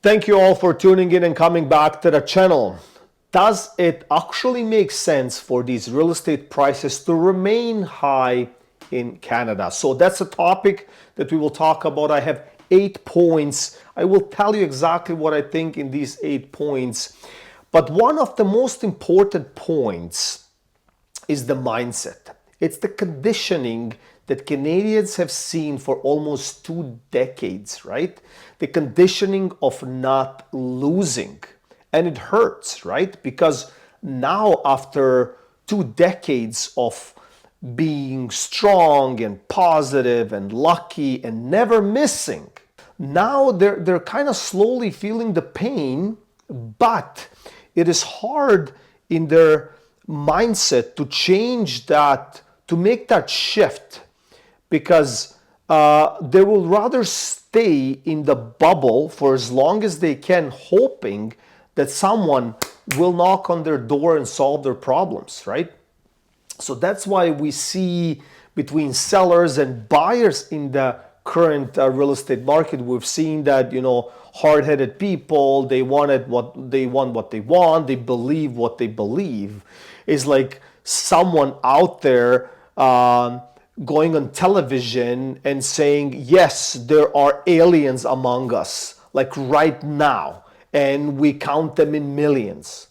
Thank you all for tuning in and coming back to the channel. Does it actually make sense for these real estate prices to remain high in Canada? So that's a topic that we will talk about. I have 8 points. I will tell you exactly what I think in these 8 points. But one of the most important points is the mindset. It's the conditioning that Canadians have seen for almost 2 decades, right? The conditioning of not losing. And it hurts, right? Because now, after 2 decades of being strong and positive and lucky and never missing, now they're kind of slowly feeling the pain, but it is hard in their mindset to change that, to make that shift, because they will rather stay in the bubble for as long as they can, hoping that someone will knock on their door and solve their problems, right? So that's why we see between sellers and buyers in the current real estate market, we've seen that, hard-headed people, they want what they want, they believe what they believe. Is like someone out there going on television and saying, yes, there are aliens among us, like right now, and we count them in millions.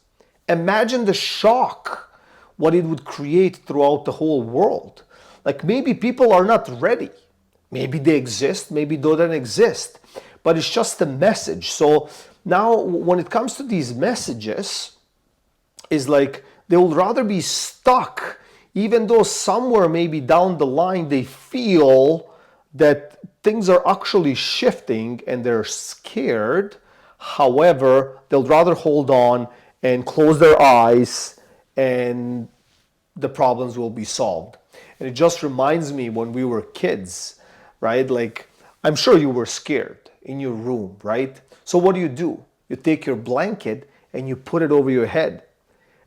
Imagine the shock, what it would create throughout the whole world. Like, maybe people are not ready. Maybe they exist, maybe they don't exist. But it's just a message. So now when it comes to these messages, is like they would rather be stuck, even though somewhere maybe down the line they feel that things are actually shifting and they're scared. However, they'll rather hold on and close their eyes, and the problems will be solved. And it just reminds me when we were kids, right? Like, I'm sure you were scared in your room, right? So what do? You take your blanket and you put it over your head.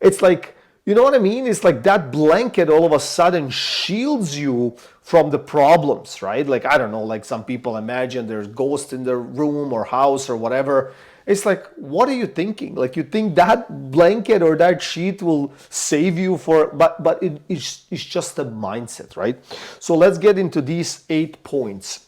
It's like, you know what I mean? It's like that blanket all of a sudden shields you from the problems, right? Like, I don't know, like some people imagine there's ghosts in their room or house or whatever. It's like, what are you thinking? Like, you think that blanket or that sheet will save you but it's just a mindset, right? So let's get into these 8 points.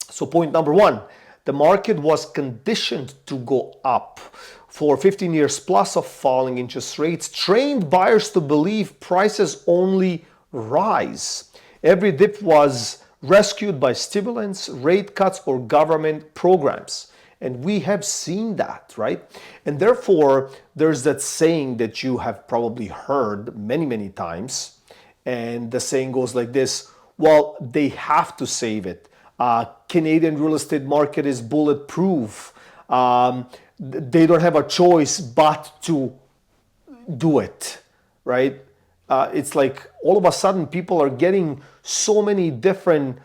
So point number 1, the market was conditioned to go up. For 15 years plus of falling interest rates, trained buyers to believe prices only rise. Every dip was rescued by stimulants, rate cuts, or government programs. And we have seen that, right? And therefore, there's that saying that you have probably heard many, many times. And the saying goes like this: well, they have to save it. Canadian real estate market is bulletproof. They don't have a choice but to do it, right? It's like all of a sudden people are getting so many different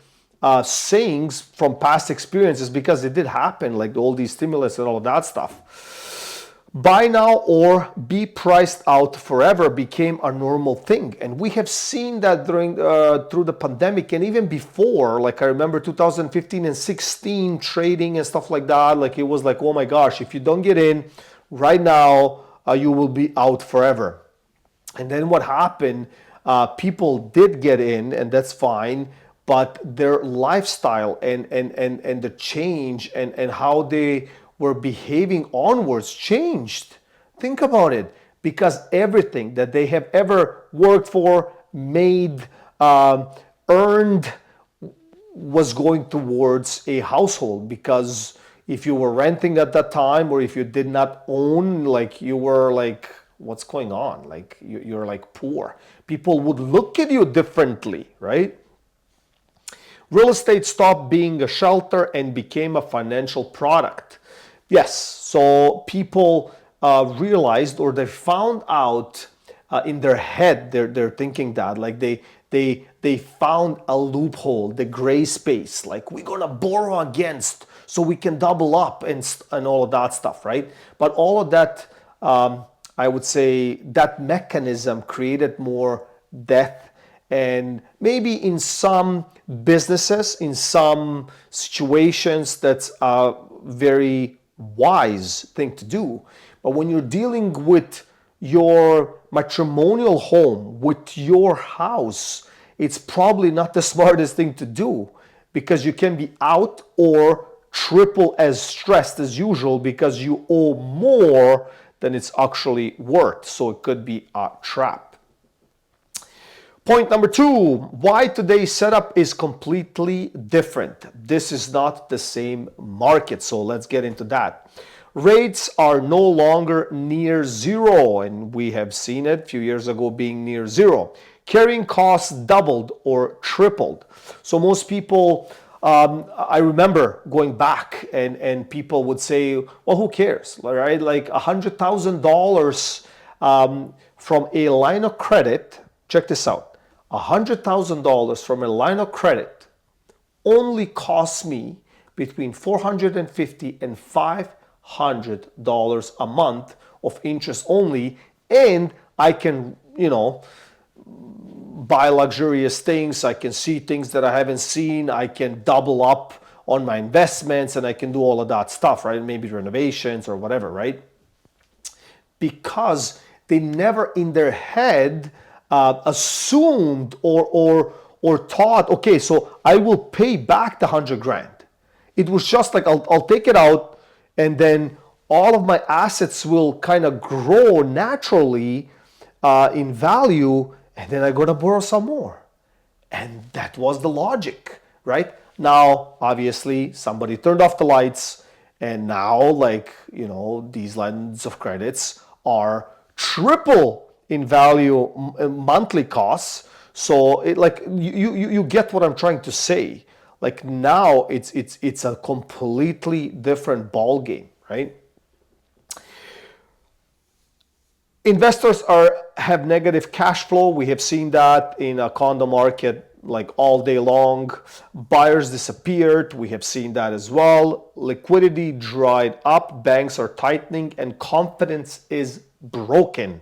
sayings from past experiences, because it did happen, like all these stimulus and all of that stuff. Buy now or be priced out forever became a normal thing. And we have seen that through the pandemic, and even before. Like, I remember 2015 and 16 trading and stuff like that. Like, it was like, oh my gosh, if you don't get in right now, you will be out forever. And then what happened? People did get in, and that's fine. But their lifestyle and the change and how they were behaving onwards changed. Think about it, because everything that they have ever worked for, made, earned, was going towards a household. Because if you were renting at that time, or if you did not own, like, you were like, what's going on? Like, you're like poor. People would look at you differently, right? Real estate stopped being a shelter and became a financial product. Yes, so people realized, or they found out in their head, they're thinking that, like, they found a loophole, the gray space, like, we're gonna borrow against so we can double up and all of that stuff, right? But all of that, I would say, that mechanism created more death. And maybe in some businesses, in some situations, that's very wise thing to do. But when you're dealing with your matrimonial home, with your house, it's probably not the smartest thing to do, because you can be out or triple as stressed as usual because you owe more than it's actually worth. So it could be a trap. Point number 2, why today's setup is completely different. This is not the same market, so let's get into that. Rates are no longer near zero, and we have seen it a few years ago being near zero. Carrying costs doubled or tripled. So most people, I remember going back and people would say, well, who cares, right? Like $100,000 from a line of credit, check this out. $100,000 from a line of credit only costs me between $450 and $500 a month of interest only, and I can, buy luxurious things. I can see things that I haven't seen. I can double up on my investments, and I can do all of that stuff, right? Maybe renovations or whatever, right? Because they never in their head assumed or thought, okay, so I will pay back the 100 grand. It was just like, I'll take it out, and then all of my assets will kind of grow naturally in value, and then I'm going to borrow some more. And that was the logic, right? Now, obviously, somebody turned off the lights, and now, these lines of credits are triple in value monthly costs. So you get what I'm trying to say. Like now it's a completely different ball game, right? Investors have negative cash flow. We have seen that in a condo market like all day long. Buyers disappeared. We have seen that as well. Liquidity dried up. Banks are tightening, and confidence is broken.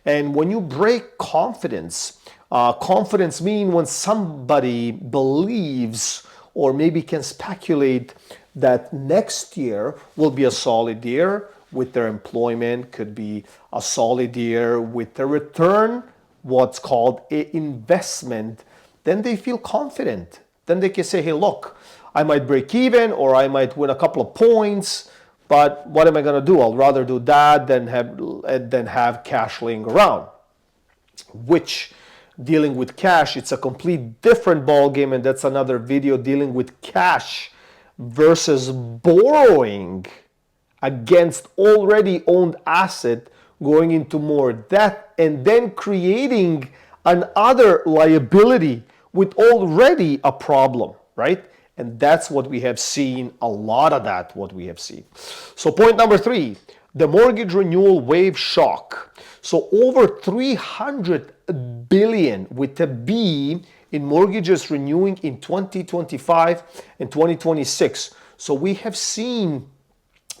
And when you break confidence, confidence means when somebody believes or maybe can speculate that next year will be a solid year with their employment, could be a solid year with the return, what's called an investment, then they feel confident. Then they can say, hey, look, I might break even or I might win a couple of points, but what am I going to do? I'll rather do that than have cash laying around. Which, dealing with cash, it's a complete different ball game, and that's another video, dealing with cash versus borrowing against already owned asset, going into more debt, and then creating another liability with already a problem, right? And that's what we have seen, a lot of that, what we have seen. So point number 3, the mortgage renewal wave shock. So over 300 billion with a B in mortgages renewing in 2025 and 2026. So we have seen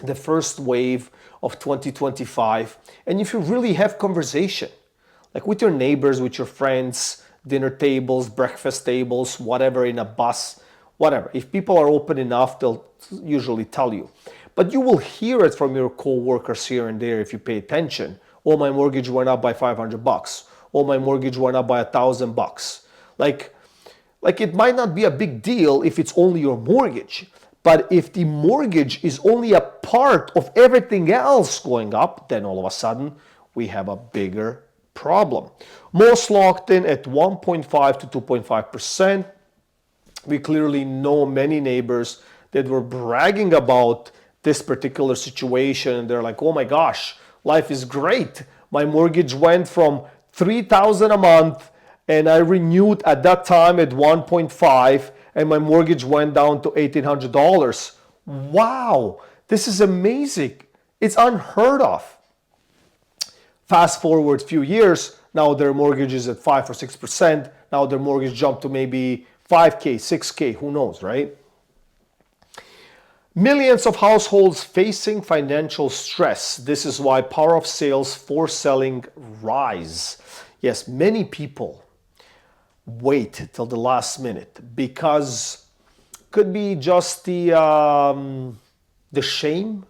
the first wave of 2025. And if you really have conversation, like with your neighbors, with your friends, dinner tables, breakfast tables, whatever, in a bus, whatever. If people are open enough, they'll usually tell you. But you will hear it from your co-workers here and there if you pay attention. Oh, my mortgage went up by $500. Oh, my mortgage went up by $1,000. Like it might not be a big deal if it's only your mortgage. But if the mortgage is only a part of everything else going up, then all of a sudden we have a bigger problem. Most locked in at 1.5 to 2.5%. We clearly know many neighbors that were bragging about this particular situation. They're like, oh my gosh, life is great. My mortgage went from $3,000 a month and I renewed at that time at 1.5 and my mortgage went down to $1,800. Wow, this is amazing. It's unheard of. Fast forward a few years, now their mortgage is at 5 or 6%. Now their mortgage jumped to maybe 5K, 6K, who knows, right? Millions of households facing financial stress. This is why power of sales for selling rise. Yes, many people wait till the last minute because could be just the shame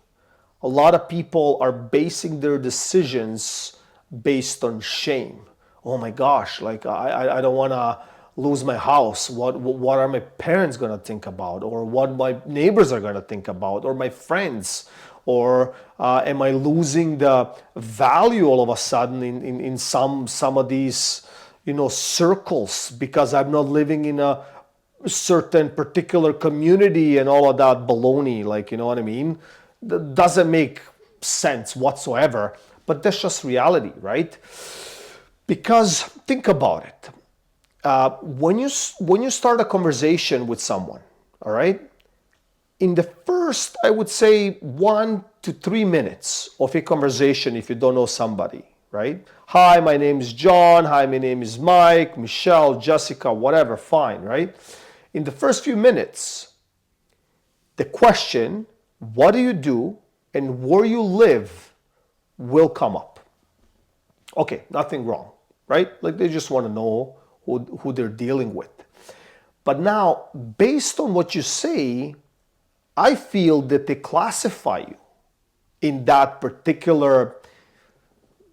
A lot of people are basing their decisions based on shame. Oh my gosh, like I don't want to lose my house. What are my parents going to think about, or what my neighbors are going to think about, or my friends, or am I losing the value all of a sudden in some of these circles because I'm not living in a certain particular community and all of that baloney, like, you know what I mean? That doesn't make sense whatsoever, but that's just reality, right? Because think about it. When you start a conversation with someone, all right, in the first, I would say 1 to 3 minutes of a conversation, if you don't know somebody, right? Hi, my name is John. Hi, my name is Mike, Michelle, Jessica, whatever, fine, right? In the first few minutes, the question, what do you do and where you live, will come up. Okay, nothing wrong, right? Like they just want to know who they're dealing with. But now, based on what you say, I feel that they classify you in that particular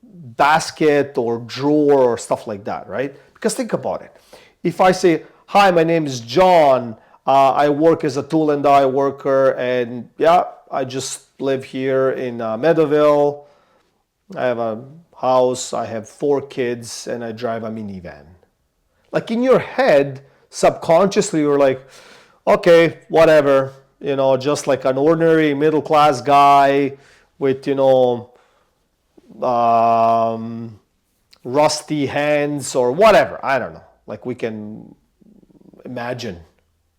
basket or drawer or stuff like that, right? Because think about it. If I say, hi, my name is John, I work as a tool and die worker, and yeah, I just live here in Meadowville. I have a house, I have 4 kids, and I drive a minivan. Like in your head, subconsciously, you're like, okay, whatever, just like an ordinary middle-class guy with, rusty hands or whatever. I don't know. Like we can imagine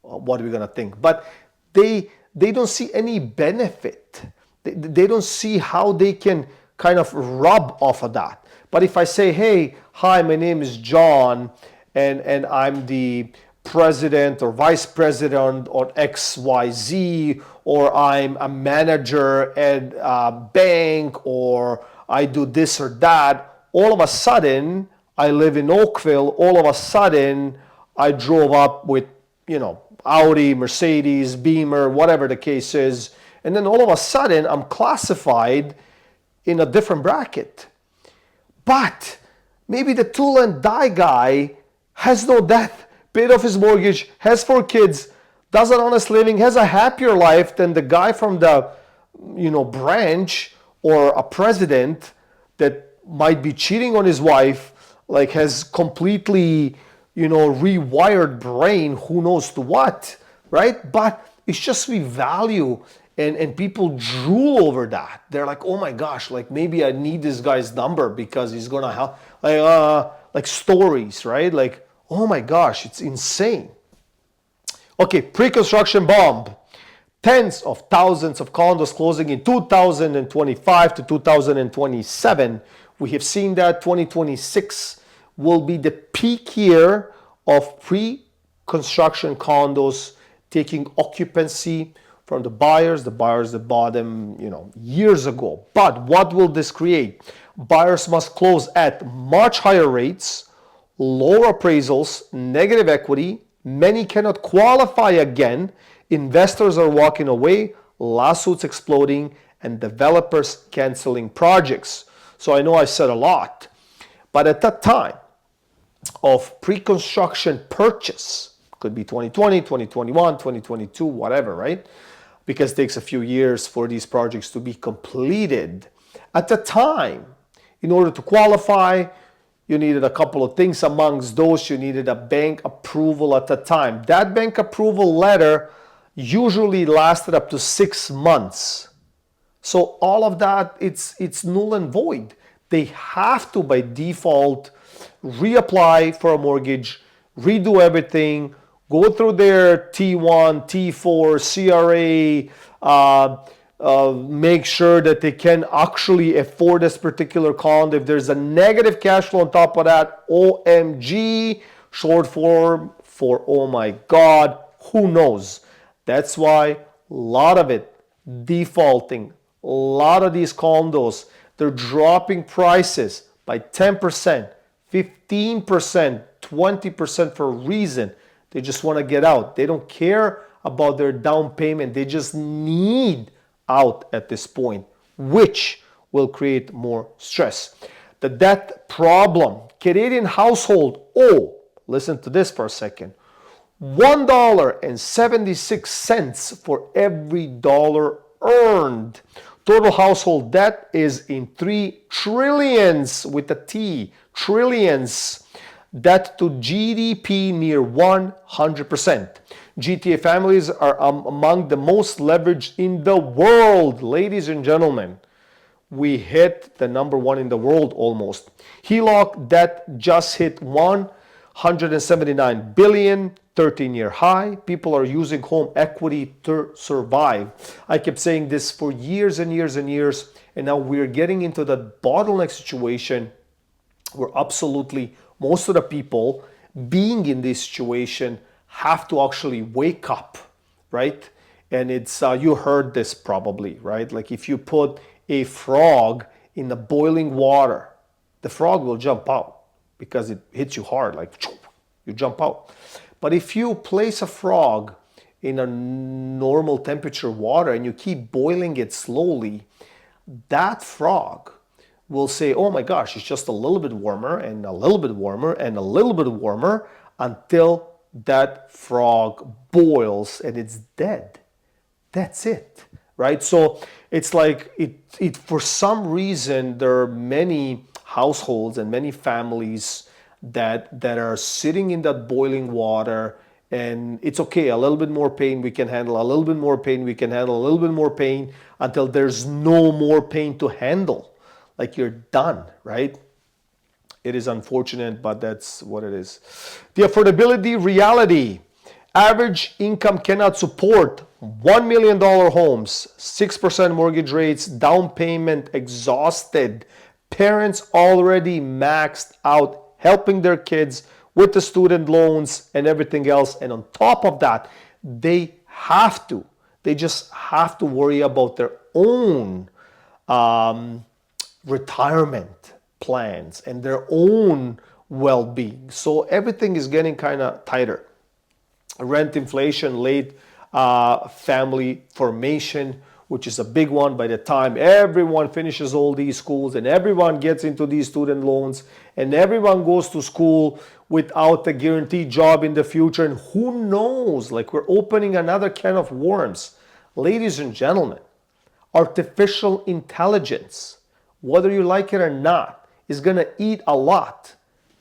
what we're gonna think, but they don't see any benefit. They don't see how they can kind of rub off of that. But if I say, hey, hi, my name is John, and I'm the president or vice president or XYZ, or I'm a manager at a bank, or I do this or that, all of a sudden, I live in Oakville, all of a sudden, I drove up with, Audi, Mercedes, Beamer, whatever the case is, and then all of a sudden, I'm classified in a different bracket. But maybe the tool and die guy has no debt, paid off his mortgage, has 4 kids, does an honest living, has a happier life than the guy from the, branch, or a president that might be cheating on his wife, like has completely, rewired brain, who knows to what, right? But it's just we value, and people drool over that. They're like, oh my gosh, like maybe I need this guy's number because he's gonna help. Like stories, right? Like, oh my gosh, it's insane. Okay, pre-construction bomb. Tens of thousands of condos closing in 2025 to 2027. We have seen that 2026 will be the peak year of pre-construction condos taking occupancy from the buyers that bought them, years ago. But what will this create? Buyers must close at much higher rates, lower appraisals, negative equity. Many cannot qualify again. Investors are walking away, lawsuits exploding, and developers canceling projects. So I know I said a lot, but at that time of pre-construction purchase, could be 2020, 2021, 2022, whatever, right? Because it takes a few years for these projects to be completed. At the time, in order to qualify, you needed a couple of things. Amongst those, you needed a bank approval at the time. That bank approval letter usually lasted up to 6 months. So all of that, it's null and void. They have to, by default, reapply for a mortgage, redo everything, go through their T1, T4, CRA, make sure that they can actually afford this particular condo. If there's a negative cash flow on top of that, OMG, short form for oh my God, who knows? That's why a lot of it defaulting, a lot of these condos, they're dropping prices by 10%, 15%, 20% for a reason. They just want to get out. They don't care about their down payment. They just need out at this point. which will create more stress. The debt problem. Canadian household, oh, listen to this for a second. $1.76 for every dollar earned. Total household debt is in 3 trillions with a T, trillions. Debt to GDP near 100%. GTA families are among the most leveraged in the world, ladies and gentlemen. We hit the number one in the world almost. HELOC debt just hit 179 billion, 13-year high. People are using home equity to survive. I kept saying this for years and years and years, and now we're getting into the bottleneck situation where absolutely most of the people being in this situation have to actually wake up, right? And it's, you heard this probably, right? Like if you put a frog in the boiling water, the frog will jump out because it hits you hard, like you jump out. But if you place a frog in a normal temperature water and you keep boiling it slowly, that frog will say, oh my gosh, it's just a little bit warmer and a little bit warmer and a little bit warmer until that frog boils and it's dead. That's it, right? So it's like it for some reason there are many households and many families that are sitting in that boiling water, and it's okay, a little bit more pain we can handle, a little bit more pain we can handle, a little bit more pain until there's no more pain to handle. Like you're done, right? It is unfortunate, but that's what it is. The affordability reality. Average income cannot support $1 million homes, 6% mortgage rates, down payment exhausted. Parents already maxed out helping their kids with the student loans and everything else. And on top of that, they just have to worry about their own retirement plans and their own well-being. So everything is getting kind of tighter. Rent inflation, late family formation, which is a big one. By the time everyone finishes all these schools and everyone gets into these student loans and everyone goes to school without a guaranteed job in the future, and who knows, like we're opening another can of worms. Ladies and gentlemen, artificial intelligence, whether you like it or not, is going to eat a lot.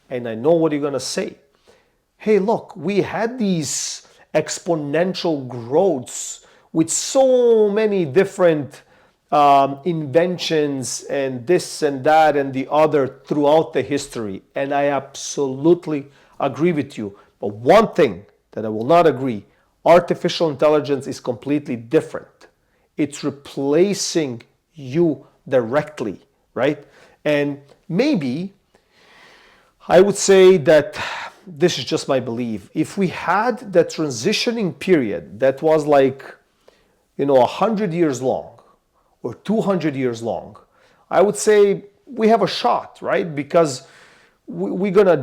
And I know what you're going to say. Hey, look, we had these exponential growths with so many different inventions and this and that and the other throughout the history. And I absolutely agree with you. But one thing that I will not agree, artificial intelligence is completely different. It's replacing you directly, right? And maybe I would say that this is just my belief. If we had that transitioning period that was like, 100 years long or 200 years long, I would say we have a shot, right? Because we're going to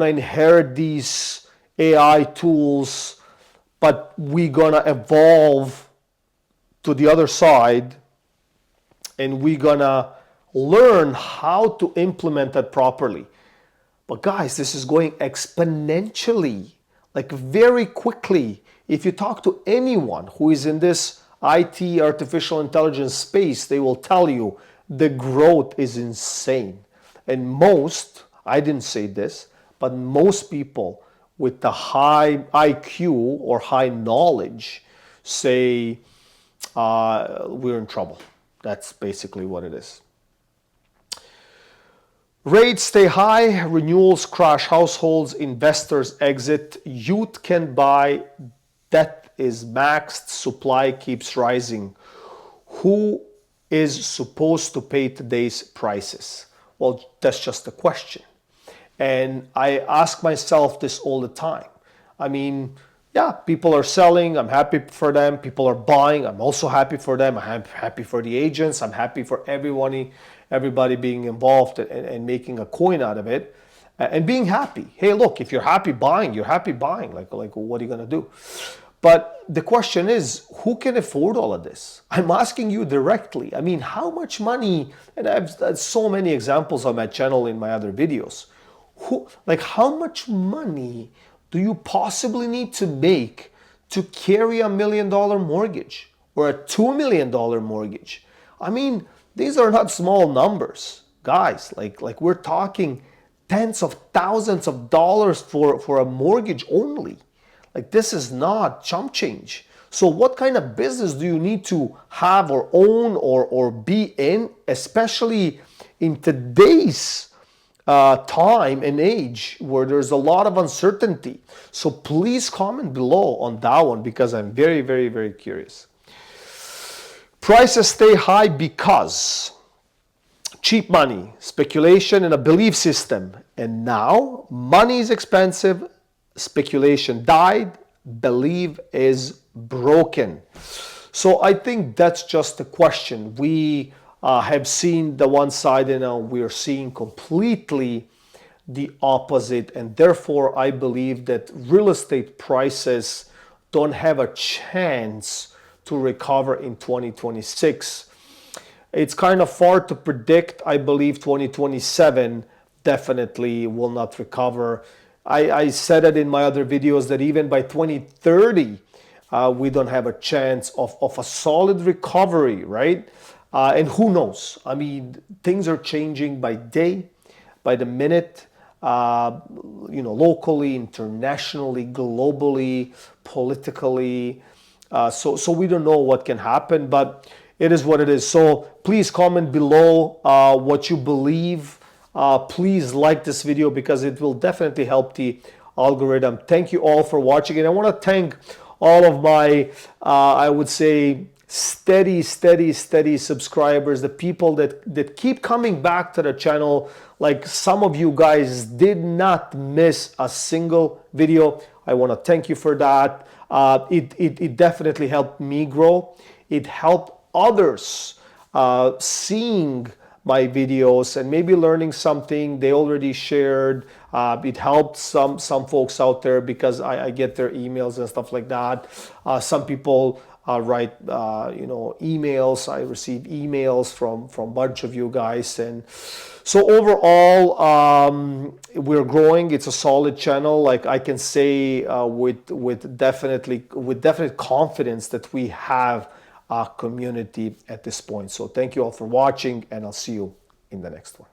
inherit these AI tools, but we're going to evolve to the other side and we're going to learn how to implement that properly. But guys, this is going exponentially, like very quickly. If you talk to anyone who is in this IT, artificial intelligence space, they will tell you the growth is insane. And most, I didn't say this, but most people with the high IQ or high knowledge say we're in trouble. That's basically what it is. Rates stay high, renewals crash, households, investors exit, youth can buy, debt is maxed, supply keeps rising. Who is supposed to pay today's prices? Well, that's just the question. And I ask myself this all the time. I mean, yeah, people are selling, I'm happy for them. People are buying, I'm also happy for them. I'm happy for the agents, I'm happy for everybody being involved and making a coin out of it and being happy. Hey, look, if you're happy buying, you're happy buying. Like what are you going to do? But the question is, who can afford all of this? I'm asking you directly. I mean, how much money, and I've so many examples on my channel in my other videos. How much money do you possibly need to make to carry $1 million mortgage or a $2 million mortgage? I mean, these are not small numbers, guys. Like we're talking tens of thousands of dollars for a mortgage only. Like, this is not chump change. So what kind of business do you need to have or own or be in, especially in today's time and age where there's a lot of uncertainty? So please comment below on that one, because I'm very, very, very curious. Prices stay high because cheap money, speculation, and a belief system. And now money is expensive, speculation died, belief is broken. So I think that's just the question. We have seen the one side, and now we're seeing completely the opposite. And therefore, I believe that real estate prices don't have a chance to recover in 2026. It's kind of far to predict. I believe 2027 definitely will not recover. I said it in my other videos that even by 2030, we don't have a chance of a solid recovery, right? And who knows? I mean, things are changing by day, by the minute, locally, internationally, globally, politically. So we don't know what can happen, but it is what it is. So please comment below what you believe. Please like this video because it will definitely help the algorithm. Thank you all for watching. And I want to thank all of my, I would say, steady subscribers, the people that keep coming back to the channel. Like, some of you guys did not miss a single video. I want to thank you for that. It definitely helped me grow. It helped others seeing my videos and maybe learning something they already shared. It helped some folks out there because I get their emails and stuff like that. Some people write emails. I receive emails from a bunch of you guys, and so overall we're growing. It's a solid channel. Like, I can say with definite confidence that we have a community at this point. So thank you all for watching, and I'll see you in the next one.